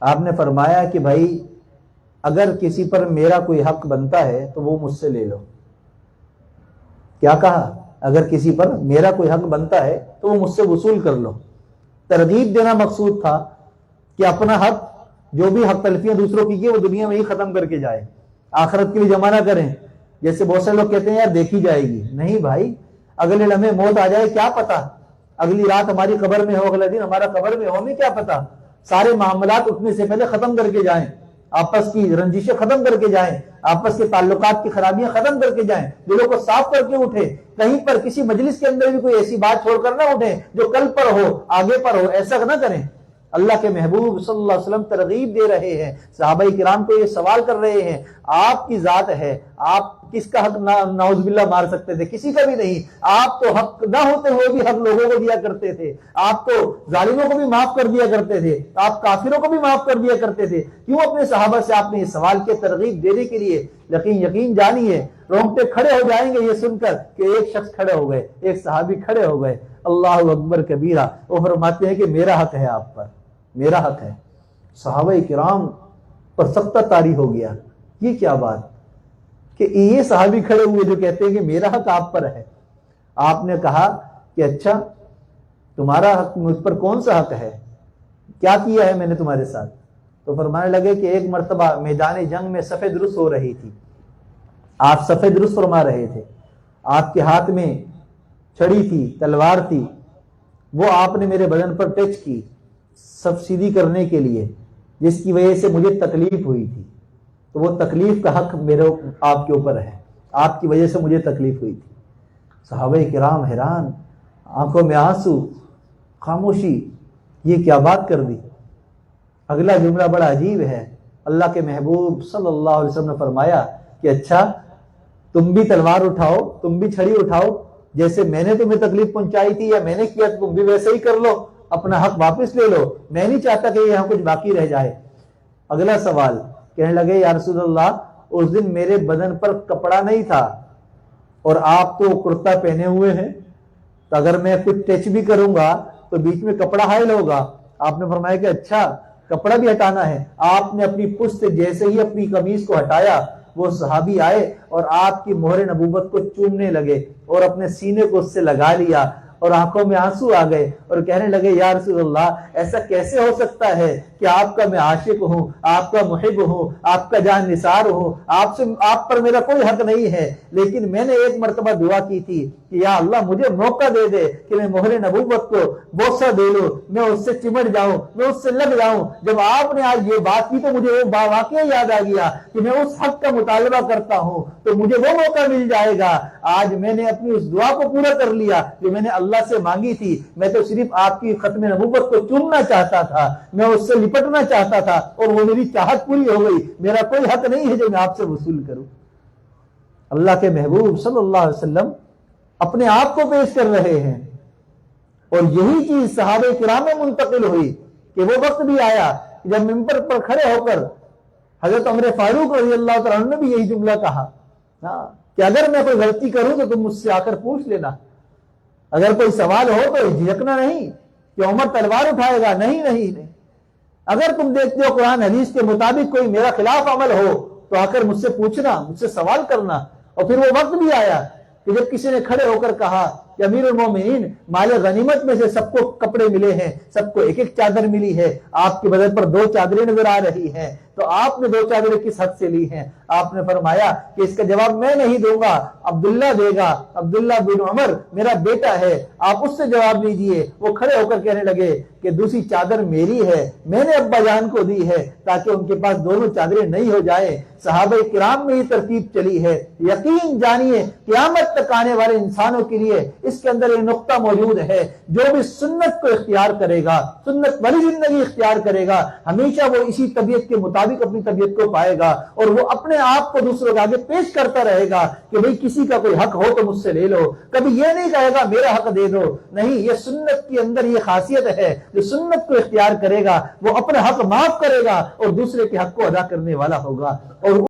آپ نے فرمایا کہ بھائی اگر کسی پر میرا کوئی حق بنتا ہے تو وہ مجھ سے لے لو. کیا کہا؟ اگر کسی پر میرا کوئی حق بنتا ہے تو وہ مجھ سے وصول کر لو. ترغیب دینا مقصود تھا کہ اپنا حق، جو بھی حق تلفیاں دوسروں کی وہ دنیا میں ہی ختم کر کے جائے، آخرت کے لیے جمع نہ کریں. جیسے بہت سے لوگ کہتے ہیں یار دیکھی جائے گی. نہیں بھائی، اگلے لمحے موت آ جائے کیا پتا، اگلی رات ہماری قبر میں ہو، اگلا دن ہمارا قبر میں ہو، ہمیں کیا پتا. سارے معاملات اٹھنے سے پہلے ختم کر کے جائیں، آپس کی رنجشیں ختم کر کے جائیں، آپس کے تعلقات کی خرابیاں ختم کر کے جائیں، دلوں کو صاف کر کے اٹھے. کہیں پر کسی مجلس کے اندر بھی کوئی ایسی بات چھوڑ کر نہ اٹھے جو کل پر ہو، آگے پر ہو، ایسا نہ کریں. اللہ کے محبوب صلی اللہ علیہ وسلم ترغیب دے رہے ہیں، صحابہ کرام کو یہ سوال کر رہے ہیں، آپ کی ذات ہے، آپ کس کا حق نعوذ باللہ مار سکتے تھے؟ کسی کا بھی نہیں. آپ تو حق نہ ہوتے ہوئے بھی حق لوگوں کو دیا کرتے تھے، آپ تو ظالموں کو بھی معاف کر دیا کرتے تھے، آپ کافروں کو بھی معاف کر دیا کرتے تھے. کیوں اپنے صحابہ سے آپ نے یہ سوال کیا؟ ترغیب دینے کے لیے. یقین جانیے رونگٹے کھڑے ہو جائیں گے یہ سن کر کہ ایک شخص کھڑے ہو گئے، ایک صحابی کھڑے ہو گئے، اللہ اکبر کبیرہ. وہ فرماتے ہیں کہ میرا حق ہے آپ پر، میرا حق ہے. صحابہ کرام پر سختہ طاری ہو گیا. یہ کیا بات کہ یہ صحابی کھڑے ہوئے جو کہتے ہیں کہ میرا حق آپ پر ہے. آپ نے کہا کہ اچھا تمہارا حق مجھ پر کون سا حق ہے؟ کیا کیا ہے میں نے تمہارے ساتھ؟ تو فرمانے لگے کہ ایک مرتبہ میدان جنگ میں صف درست ہو رہی تھی، آپ صف درست فرما رہے تھے، آپ کے ہاتھ میں چھڑی تھی، تلوار تھی، وہ آپ نے میرے بدن پر ٹچ کی صف سیدھی کرنے کے لیے، جس کی وجہ سے مجھے تکلیف ہوئی تھی. تو وہ تکلیف کا حق میرے آپ کے اوپر ہے، آپ کی وجہ سے مجھے تکلیف ہوئی تھی. صحابہ کرام حیران، آنکھوں میں آنسو، خاموشی. یہ کیا بات کر دی؟ اگلا جملہ بڑا عجیب ہے. اللہ کے محبوب صلی اللہ علیہ وسلم نے فرمایا کہ اچھا تم بھی تلوار اٹھاؤ، تم بھی چھڑی اٹھاؤ، جیسے میں نے تمہیں تکلیف پہنچائی تھی یا میں نے کیا تو تم بھی ویسے ہی کر لو، اپنا حق واپس لے لو. میں نہیں چاہتا کہ یہاں کچھ باقی رہ جائے. اگلا سوال، کہنے لگے یا رسول اللہ اس دن میرے بدن پر کپڑا نہیں تھا اور آپ تو کرتا پہنے ہوئے ہیں، تو اگر میں کچھ ٹچ بھی کروں گا تو بیچ میں کپڑا حائل ہوگا. آپ نے فرمایا کہ اچھا کپڑا بھی ہٹانا ہے. آپ نے اپنی پشت سے جیسے ہی اپنی قمیص کو ہٹایا، وہ صحابی آئے اور آپ کی مہر نبوت کو چومنے لگے اور اپنے سینے کو اس سے لگا لیا اور آنکھوں میں آنسو آ گئے اور کہنے لگے یا رسول اللہ ایسا کیسے ہو سکتا ہے کہ آپ کا میں عاشق ہوں، آپ کا محب ہوں، آپ کا جان نثار ہوں، آپ پر میرا کوئی حق نہیں ہے، لیکن میں نے ایک مرتبہ دعا کی تھی کہ یا اللہ مجھے موقع دے دے کہ میں مہر نبوت کو بوسہ دے لوں، میں اس سے چمٹ جاؤں، میں اس سے لگ جاؤں. جب آپ نے آج یہ بات کی تو مجھے وہ واقعہ یاد آ گیا کہ میں اس حق کا مطالبہ کرتا ہوں تو مجھے وہ موقع مل جائے گا. آج میں نے اپنی اس دعا کو پورا کر لیا جو میں نے اللہ سے مانگی تھی. میں تو صرف آپ کی ختم نبوت کو چومنا چاہتا تھا، میں اس سے لپٹنا چاہتا تھا اور وہ میری چاہت پوری ہو گئی. میرا کوئی حق نہیں ہے جو میں آپ سے وصول کروں. اللہ کے محبوب صلی اللہ علیہ وسلم اپنے آپ کو پیش کر رہے ہیں اور یہی چیز صحابہ کرام میں منتقل ہوئی کہ وہ وقت بھی آیا جب ممبر پر کھڑے ہو کر حضرت عمر فاروق رضی اللہ تعالیٰ عنہ نے بھی یہی جملہ کہا کہ اگر میں کوئی غلطی کروں تو تم مجھ سے آ کر پوچھ لینا، اگر کوئی سوال ہو تو جھجکنا نہیں کہ عمر تلوار اٹھائے گا، نہیں. اگر تم دیکھتے ہو قرآن حدیث کے مطابق کوئی میرا خلاف عمل ہو تو آ کر مجھ سے پوچھنا، مجھ سے سوال کرنا. اور پھر وہ وقت بھی آیا کہ جب کسی نے کھڑے ہو کر کہا کہ امیر المومنین مال غنیمت میں سے سب کو کپڑے ملے ہیں، سب کو ایک ایک چادر ملی ہے، آپ کے بدن پر 2 چادریں نظر آ رہی ہیں، تو آپ نے 2 چادریں کس حق سے لی ہیں؟ آپ نے فرمایا کہ اس کا جواب میں نہیں دوں گا، عبداللہ دے گا، عبداللہ بن عمر میرا بیٹا ہے، آپ اس سے جواب دیجئے. وہ کھڑے ہو کر کہنے لگے کہ دوسری چادر میری ہے، میں نے ابا جان کو دی ہے تاکہ ان کے پاس دونوں چادریں نہیں ہو جائیں. صحابہ کرام میں یہ ترتیب چلی ہے. یقین جانیے قیامت تک آنے والے انسانوں کے لیے اس کے اندر یہ نقطہ موجود ہے، جو بھی سنت کو اختیار کرے گا، سنت والی زندگی اختیار کرے گا، ہمیشہ وہ اسی طبیعت کے مطابق اپنی طبیعت کو پائے گا اور وہ اپنے آپ کو دوسروں کے آگے پیش کرتا رہے گا کہ بھئی کسی کا کوئی حق ہو تو مجھ سے لے لو. کبھی یہ نہیں کہے گا میرا حق دے دو، نہیں. یہ سنت کے اندر یہ خاصیت ہے، جو سنت کو اختیار کرے گا وہ اپنا حق معاف کرے گا اور دوسرے کے حق کو ادا کرنے والا ہوگا. اور